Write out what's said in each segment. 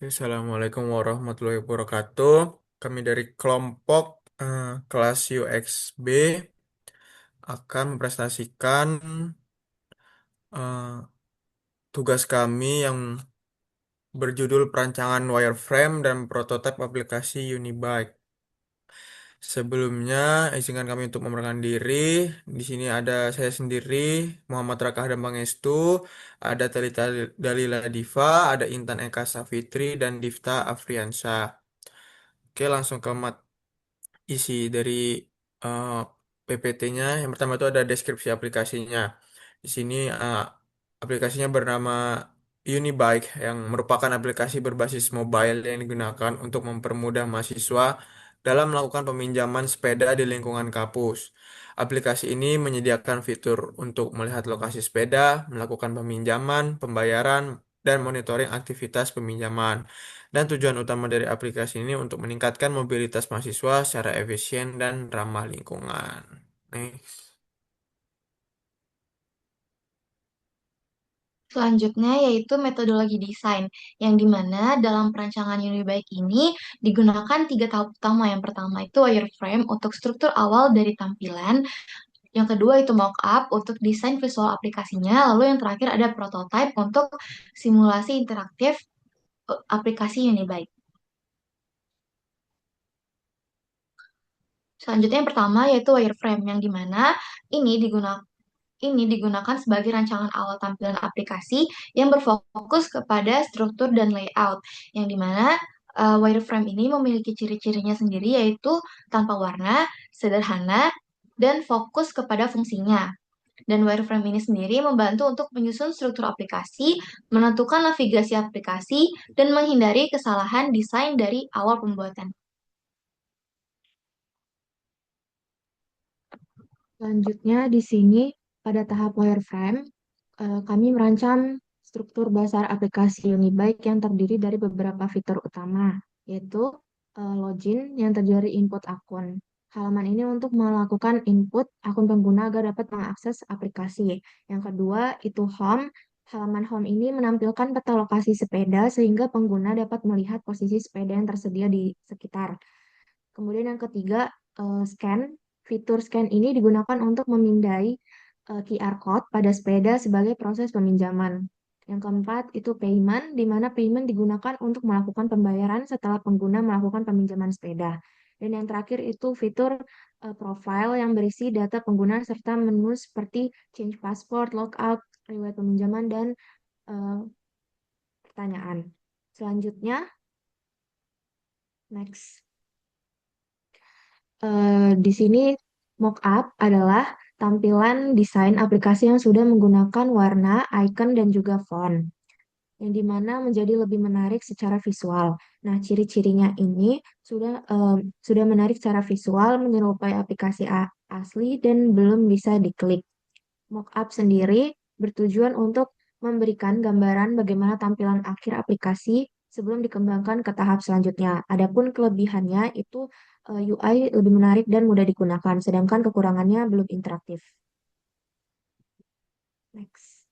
Assalamualaikum warahmatullahi wabarakatuh. Kami dari kelompok kelas UXB akan mempresentasikan eh, tugas kami yang berjudul perancangan wireframe dan prototipe aplikasi Unibike. Sebelumnya, izinkan kami untuk memperkenalkan diri. Di sini ada saya sendiri, Muhammad Raka dan Pangestu, ada Talita Dalila Diva, ada Intan Eka Safitri, dan Difta Afriansyah. Oke, langsung ke isi dari eh, PPT-nya. Yang pertama itu ada deskripsi aplikasinya. Di sini aplikasinya bernama Unibike yang merupakan aplikasi berbasis mobile yang digunakan untuk mempermudah mahasiswa dalam melakukan peminjaman sepeda di lingkungan kampus. Aplikasi ini menyediakan fitur untuk melihat lokasi sepeda, melakukan peminjaman, pembayaran, dan monitoring aktivitas peminjaman. Dan tujuan utama dari aplikasi ini untuk meningkatkan mobilitas mahasiswa secara efisien dan ramah lingkungan. Next. Selanjutnya yaitu metodologi desain, yang dimana dalam perancangan Unibike ini digunakan tiga tahap utama. Yang pertama itu wireframe untuk struktur awal dari tampilan, yang kedua itu mockup untuk desain visual aplikasinya, lalu yang terakhir ada prototype untuk simulasi interaktif aplikasi Unibike. Selanjutnya yang pertama yaitu wireframe, yang dimana ini digunakan sebagai rancangan awal tampilan aplikasi yang berfokus kepada struktur dan layout, yang dimana wireframe ini memiliki ciri-cirinya sendiri yaitu tanpa warna, sederhana, dan fokus kepada fungsinya. Dan wireframe ini sendiri membantu untuk menyusun struktur aplikasi, menentukan navigasi aplikasi, dan menghindari kesalahan desain dari awal pembuatan. Selanjutnya di sini pada tahap wireframe, kami merancang struktur dasar aplikasi Unibike yang terdiri dari beberapa fitur utama, yaitu login yang terdiri dari input akun. Halaman ini untuk melakukan input akun pengguna agar dapat mengakses aplikasi. Yang kedua itu home. Halaman home ini menampilkan peta lokasi sepeda sehingga pengguna dapat melihat posisi sepeda yang tersedia di sekitar. Kemudian yang ketiga, scan. Fitur scan ini digunakan untuk memindai QR code pada sepeda sebagai proses peminjaman. Yang keempat itu payment, di mana payment digunakan untuk melakukan pembayaran setelah pengguna melakukan peminjaman sepeda. Dan yang terakhir itu fitur profile yang berisi data pengguna serta menu seperti change password, logout, riwayat peminjaman, dan eh, pertanyaan. Selanjutnya, next. Di sini mockup adalah tampilan desain aplikasi yang sudah menggunakan warna, icon, dan juga font, yang dimana menjadi lebih menarik secara visual. Nah, ciri-cirinya ini sudah menarik secara visual, menyerupai aplikasi asli dan belum bisa diklik. Mockup sendiri bertujuan untuk memberikan gambaran bagaimana tampilan akhir aplikasi sebelum dikembangkan ke tahap selanjutnya. Adapun kelebihannya itu UI lebih menarik dan mudah digunakan, sedangkan kekurangannya belum interaktif. Next.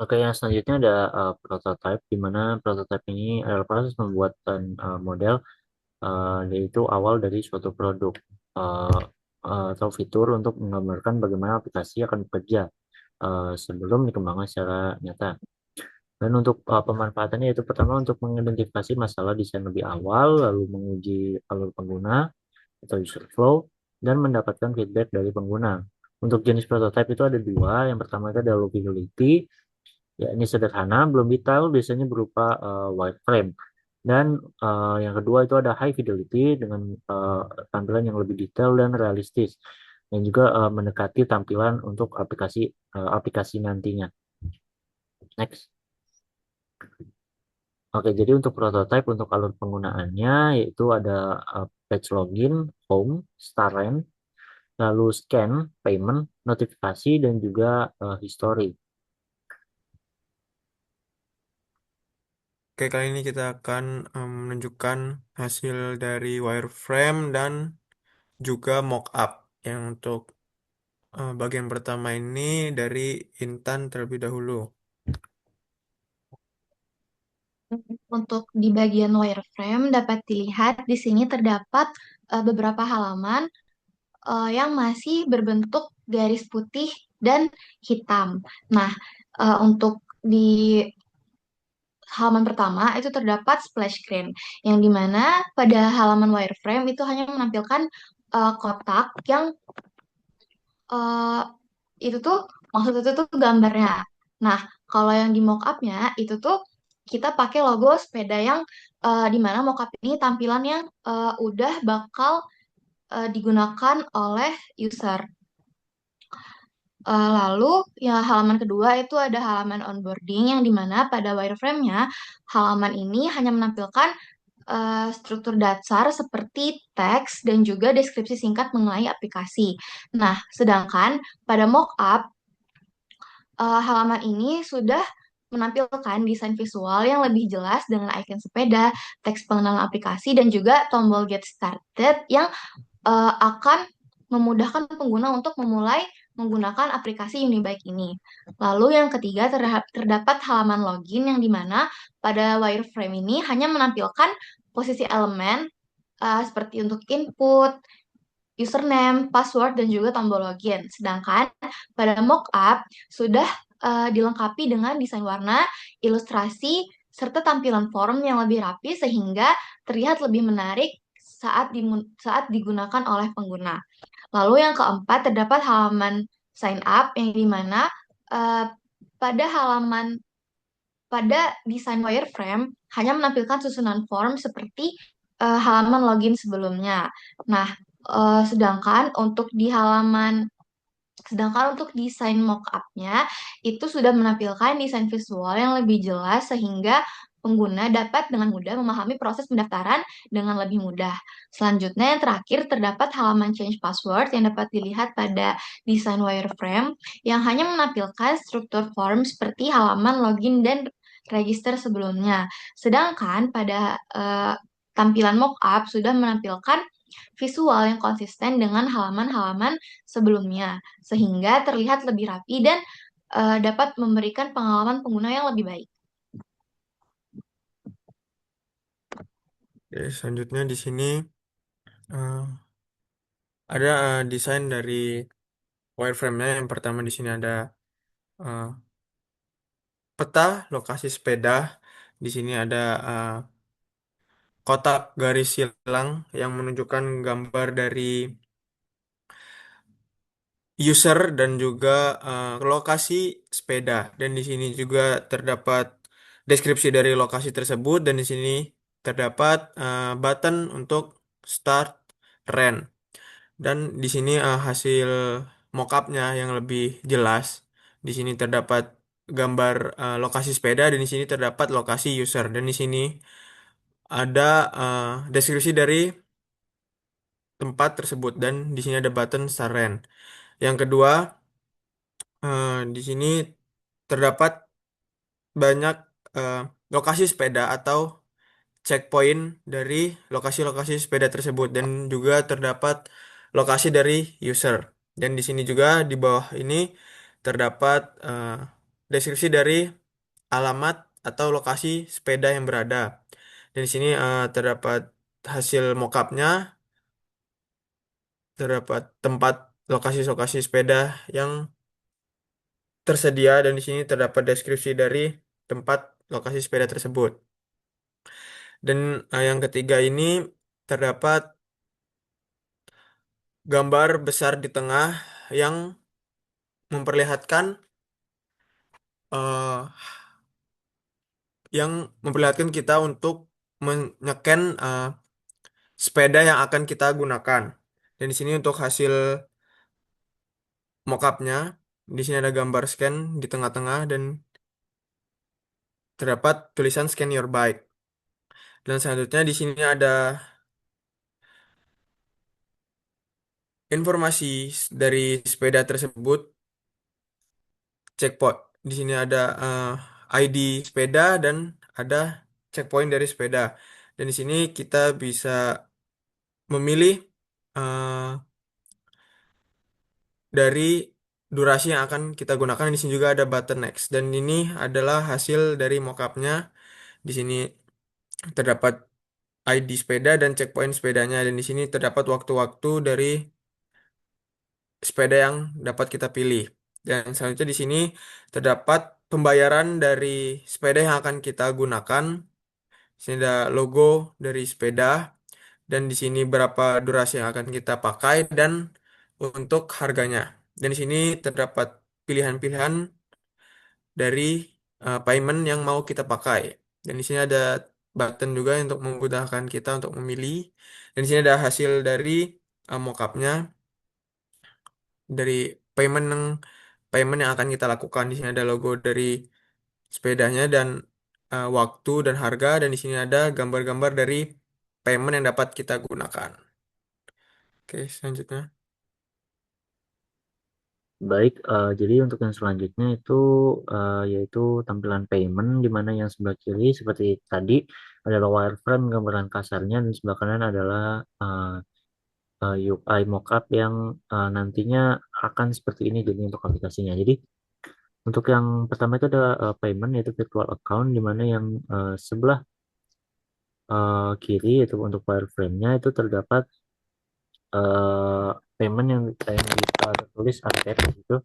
Oke, yang selanjutnya ada prototype, di mana prototype ini adalah proses pembuatan model, yaitu awal dari suatu produk uh, atau fitur untuk menggambarkan bagaimana aplikasi akan bekerja sebelum dikembangkan secara nyata. Dan untuk pemanfaatannya itu pertama untuk mengidentifikasi masalah desain lebih awal, lalu menguji alur pengguna atau user flow, dan mendapatkan feedback dari pengguna. Untuk jenis prototype itu ada dua. Yang pertama itu ada low fidelity. Ya, ini sederhana, belum detail, biasanya berupa wireframe. Dan yang kedua itu ada high fidelity dengan uh, tampilan yang lebih detail dan realistis, dan juga mendekati tampilan untuk aplikasi nantinya. Next. Oke, jadi untuk prototype untuk alur penggunaannya yaitu ada page login, home, start run, lalu scan, payment, notifikasi, dan juga history. Oke, kali ini kita akan menunjukkan hasil dari wireframe dan juga mockup yang untuk Bagian pertama ini dari Intan terlebih dahulu. Untuk di bagian wireframe dapat dilihat di sini terdapat beberapa halaman yang masih berbentuk garis putih dan hitam. Nah, untuk di halaman pertama itu terdapat splash screen, yang dimana pada halaman wireframe itu hanya menampilkan kotak yang eh, itu tuh maksud itu tuh gambarnya. Nah, kalau yang di mockupnya itu tuh kita pakai logo sepeda yang di mana mockup ini tampilannya udah bakal digunakan oleh user. Lalu ya halaman kedua itu ada halaman onboarding yang dimana pada wireframe-nya halaman ini hanya menampilkan struktur dasar seperti teks dan juga deskripsi singkat mengenai aplikasi. Nah, sedangkan pada mockup halaman ini sudah menampilkan desain visual yang lebih jelas dengan icon sepeda, teks pengenalan aplikasi, dan juga tombol Get Started yang akan memudahkan pengguna untuk memulai menggunakan aplikasi Unibike ini. Lalu yang ketiga terdapat halaman login yang dimana pada wireframe ini hanya menampilkan posisi elemen seperti untuk input, username, password, dan juga tombol login. Sedangkan pada mockup sudah dilengkapi dengan desain warna, ilustrasi, serta tampilan form yang lebih rapi sehingga terlihat lebih menarik saat digunakan oleh pengguna. Lalu yang keempat terdapat halaman sign up yang dimana uh, pada halaman pada desain wireframe hanya menampilkan susunan form seperti halaman login sebelumnya. Nah, sedangkan untuk desain mockupnya itu sudah menampilkan desain visual yang lebih jelas sehingga pengguna dapat dengan mudah memahami proses pendaftaran dengan lebih mudah. Selanjutnya yang terakhir terdapat halaman change password yang dapat dilihat pada desain wireframe yang hanya menampilkan struktur form seperti halaman login dan register sebelumnya. Sedangkan pada tampilan mockup sudah menampilkan visual yang konsisten dengan halaman-halaman sebelumnya, sehingga terlihat lebih rapi dan dapat memberikan pengalaman pengguna yang lebih baik. Oke, selanjutnya di sini eh, ada desain dari wireframe-nya. Yang pertama di sini ada eh, peta lokasi sepeda. Di sini ada eh, kotak garis silang yang menunjukkan gambar dari user dan juga lokasi sepeda. Dan di sini juga terdapat deskripsi dari lokasi tersebut dan di sini terdapat button untuk start rent. Dan di sini hasil mockupnya yang lebih jelas. Di sini terdapat gambar lokasi sepeda dan di sini terdapat lokasi user dan di sini ada deskripsi dari tempat tersebut dan di sini ada button start rent. Yang kedua, di sini terdapat banyak eh, lokasi sepeda atau checkpoint dari lokasi-lokasi sepeda tersebut dan juga terdapat lokasi dari user. Dan di sini juga di bawah ini terdapat deskripsi dari alamat atau lokasi sepeda yang berada. Dan di sini terdapat hasil mockupnya, terdapat tempat lokasi-lokasi sepeda yang tersedia dan di sini terdapat deskripsi dari tempat lokasi sepeda tersebut. Dan yang ketiga ini terdapat gambar besar di tengah yang memperlihatkan eh, kita untuk menyeken sepeda yang akan kita gunakan. Dan di sini untuk hasil mockupnya, di sini ada gambar scan di tengah-tengah dan terdapat tulisan scan your bike. Dan selanjutnya di sini ada informasi dari sepeda tersebut, checkpoint. Di sini ada ID sepeda dan ada checkpoint dari sepeda. Dan di sini kita bisa memilih eh, dari durasi yang akan kita gunakan. Di sini juga ada button next dan ini adalah hasil dari mockupnya. Di sini terdapat ID sepeda dan checkpoint sepedanya dan di sini terdapat waktu-waktu dari sepeda yang dapat kita pilih. Dan selanjutnya di sini terdapat pembayaran dari sepeda yang akan kita gunakan. Di sini ada logo dari sepeda dan di sini berapa durasi yang akan kita pakai dan untuk harganya. Dan di sini terdapat pilihan-pilihan dari payment yang mau kita pakai. Dan di sini ada button juga untuk memudahkan kita untuk memilih. Dan di sini ada hasil dari mockupnya dari payment yang akan kita lakukan. Di sini ada logo dari sepedanya dan waktu dan harga dan di sini ada gambar-gambar dari payment yang dapat kita gunakan. Oke, selanjutnya. Baik, jadi untuk yang selanjutnya itu yaitu tampilan payment di mana yang sebelah kiri seperti tadi adalah wireframe gambaran kasarnya dan sebelah kanan adalah UI mockup yang nantinya akan seperti ini jadi untuk aplikasinya. Jadi untuk yang pertama itu ada payment yaitu virtual account di mana yang sebelah kiri itu untuk wireframe-nya itu terdapat payment yang tertulis accept gitu.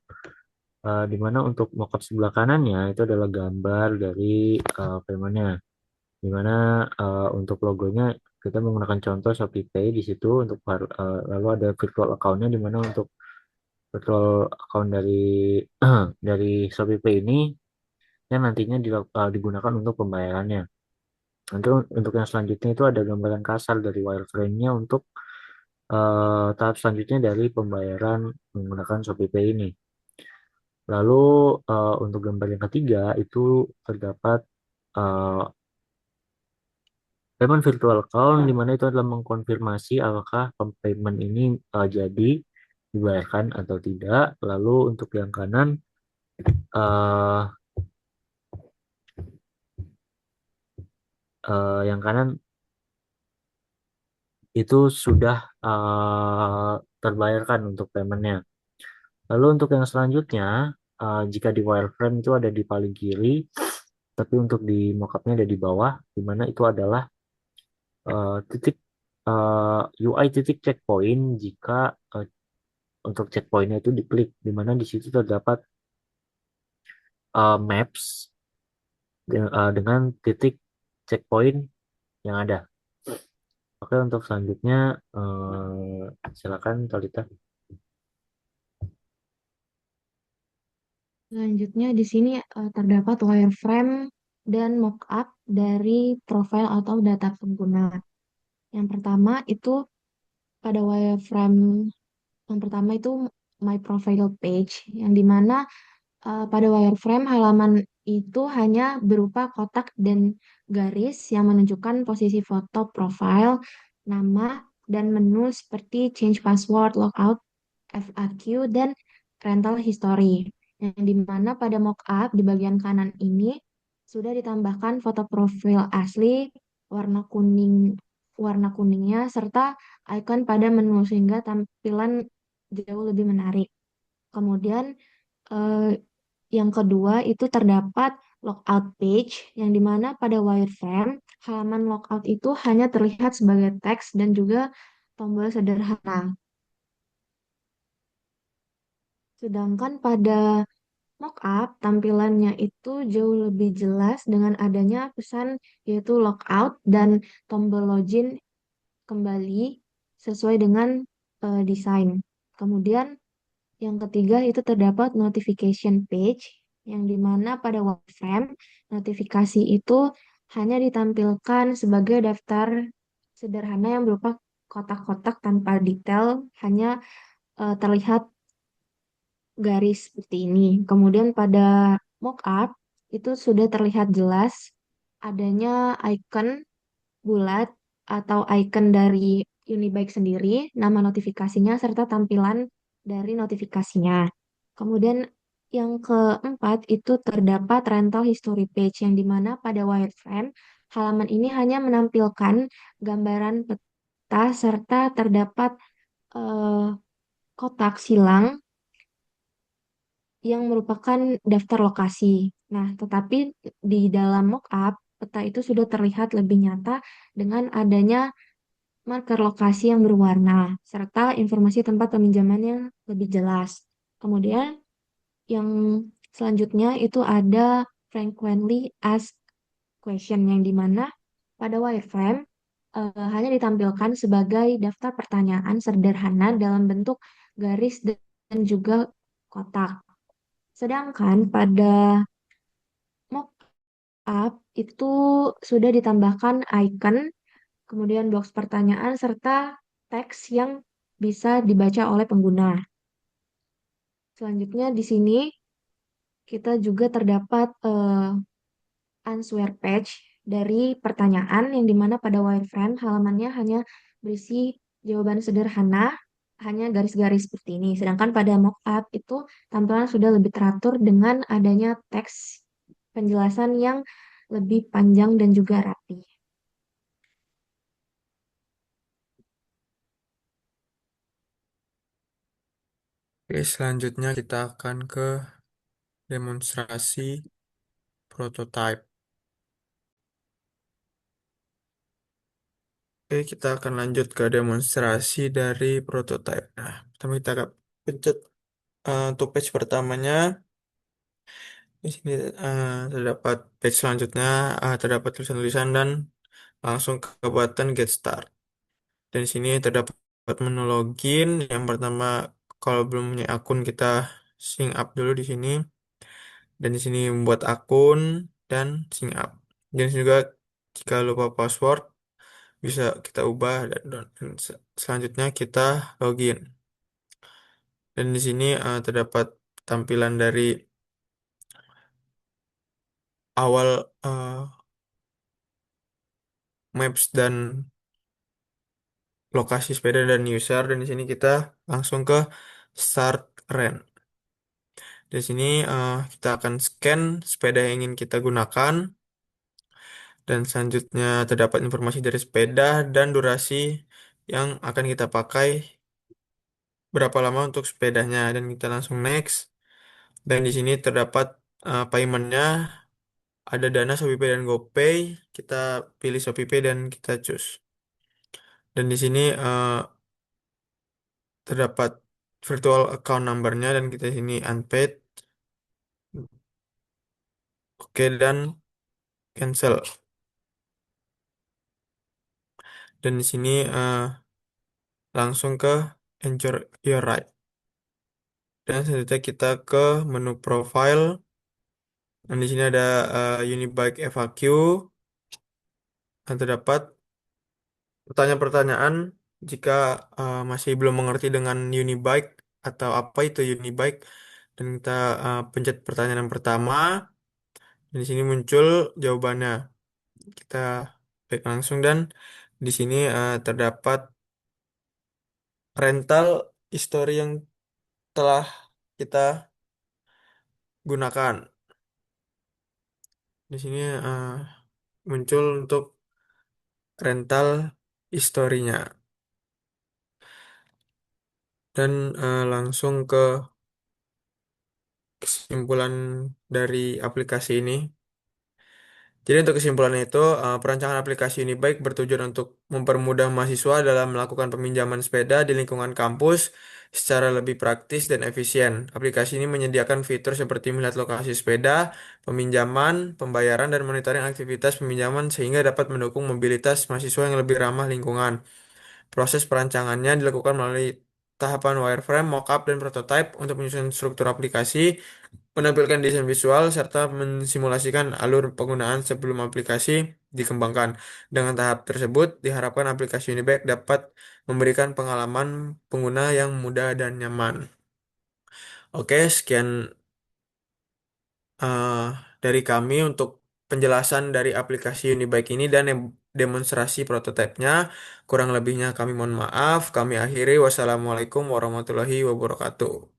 Di mana untuk mockup sebelah kanannya itu adalah gambar dari paymentnya. Di mana untuk logonya kita menggunakan contoh Shopee Pay di situ untuk lalu ada virtual account-nya di mana untuk virtual account dari dari Shopee Pay ini yang nantinya digunakan untuk pembayarannya. Nanti untuk yang selanjutnya itu ada gambaran kasar dari wireframe-nya untuk tahap selanjutnya dari pembayaran menggunakan Shopee Pay ini. Lalu untuk gambar yang ketiga itu terdapat eh, payment virtual account di mana itu adalah mengkonfirmasi apakah payment ini jadi dibayarkan atau tidak. Lalu untuk yang kanan eh, yang kanan itu sudah terbayarkan untuk paymentnya. Lalu untuk yang selanjutnya, jika di wireframe itu ada di paling kiri, tapi untuk di mockupnya ada di bawah, di mana itu adalah titik UI titik checkpoint jika eh, untuk checkpointnya itu diklik, di mana di situ terdapat maps dengan titik checkpoint yang ada. Oke, untuk selanjutnya silakan Talita. Selanjutnya di sini terdapat wireframe dan mockup dari profil atau data pengguna. Yang pertama itu pada wireframe yang pertama itu my profile page yang dimana pada wireframe halaman itu hanya berupa kotak dan garis yang menunjukkan posisi foto profile, nama, dan menu seperti change password, logout, FAQ, dan rental history. Yang dimana pada mockup di bagian kanan ini sudah ditambahkan foto profil asli, warna kuning, warna kuningnya, serta icon pada menu sehingga tampilan jauh lebih menarik. Kemudian eh, yang kedua itu terdapat logout page yang dimana pada wireframe halaman logout itu hanya terlihat sebagai teks dan juga tombol sederhana. Sedangkan pada mockup tampilannya itu jauh lebih jelas dengan adanya pesan yaitu logout dan tombol login kembali sesuai dengan desain. Kemudian yang ketiga itu terdapat notification page yang dimana pada wireframe notifikasi itu hanya ditampilkan sebagai daftar sederhana yang berupa kotak-kotak tanpa detail, hanya terlihat garis seperti ini. Kemudian pada mockup itu sudah terlihat jelas adanya icon bulat atau icon dari Unibike sendiri, nama notifikasinya, serta tampilan dari notifikasinya. Kemudian yang keempat itu terdapat rental history page yang dimana pada wireframe halaman ini hanya menampilkan gambaran peta serta terdapat eh, kotak silang yang merupakan daftar lokasi. Nah, tetapi di dalam mockup, peta itu sudah terlihat lebih nyata dengan adanya marker lokasi yang berwarna, serta informasi tempat peminjaman yang lebih jelas. Kemudian yang selanjutnya itu ada frequently asked question yang dimana pada wireframe hanya ditampilkan sebagai daftar pertanyaan sederhana dalam bentuk garis dan juga kotak. Sedangkan pada mockup itu sudah ditambahkan icon, kemudian box pertanyaan, serta teks yang bisa dibaca oleh pengguna. Selanjutnya di sini kita juga terdapat answer page dari pertanyaan yang dimana pada wireframe halamannya hanya berisi jawaban sederhana, hanya garis-garis seperti ini. Sedangkan pada mockup itu tampilan sudah lebih teratur dengan adanya teks penjelasan yang lebih panjang dan juga rapi. Oke, selanjutnya kita akan ke demonstrasi prototype. Oke, kita akan lanjut ke demonstrasi dari prototype. Nah, pertama kita akan pencet untuk page pertamanya. Di sini terdapat page selanjutnya, terdapat tulisan-tulisan dan langsung ke button Get Start. Dan di sini terdapat menu login. Yang pertama, kalau belum punya akun kita sign up dulu di sini. Dan di sini membuat akun dan sign up. Dan juga jika lupa password bisa kita ubah dan selanjutnya kita login. Dan di sini terdapat tampilan dari awal maps dan lokasi sepeda dan user, dan di sini kita langsung ke start rent. Di sini kita akan scan sepeda yang ingin kita gunakan dan selanjutnya terdapat informasi dari sepeda dan durasi yang akan kita pakai, berapa lama untuk sepedanya, dan kita langsung next. Dan di sini terdapat paymentnya, ada Dana, ShopeePay dan GoPay. Kita pilih ShopeePay dan kita choose. Dan di sini terdapat virtual account number-nya dan kita sini unpaid. Oke, dan cancel. Dan di sini langsung ke enjoy your ride. Dan selanjutnya kita ke menu profile. Dan di sini ada Unibike FAQ. Dan terdapat pertanyaan-pertanyaan jika masih belum mengerti dengan Unibike atau apa itu Unibike. Dan kita pencet pertanyaan yang pertama. Dan di sini muncul jawabannya. Kita klik langsung dan di sini terdapat rental history yang telah kita gunakan. Di sini muncul untuk rental historinya dan langsung ke kesimpulan dari aplikasi ini. Jadi untuk kesimpulannya itu, perancangan aplikasi ini baik bertujuan untuk mempermudah mahasiswa dalam melakukan peminjaman sepeda di lingkungan kampus secara lebih praktis dan efisien. Aplikasi ini menyediakan fitur seperti melihat lokasi sepeda, peminjaman, pembayaran, dan monitoring aktivitas peminjaman sehingga dapat mendukung mobilitas mahasiswa yang lebih ramah lingkungan. Proses perancangannya dilakukan melalui tahapan wireframe, mockup, dan prototype untuk menyusun struktur aplikasi, menampilkan desain visual, serta mensimulasikan alur penggunaan sebelum aplikasi dikembangkan. Dengan tahap tersebut, diharapkan aplikasi Unibike dapat memberikan pengalaman pengguna yang mudah dan nyaman. Oke, sekian eh, dari kami untuk penjelasan dari aplikasi Unibike ini dan demonstrasi prototipenya. Kurang lebihnya kami mohon maaf. Kami akhiri. Wassalamualaikum warahmatullahi wabarakatuh.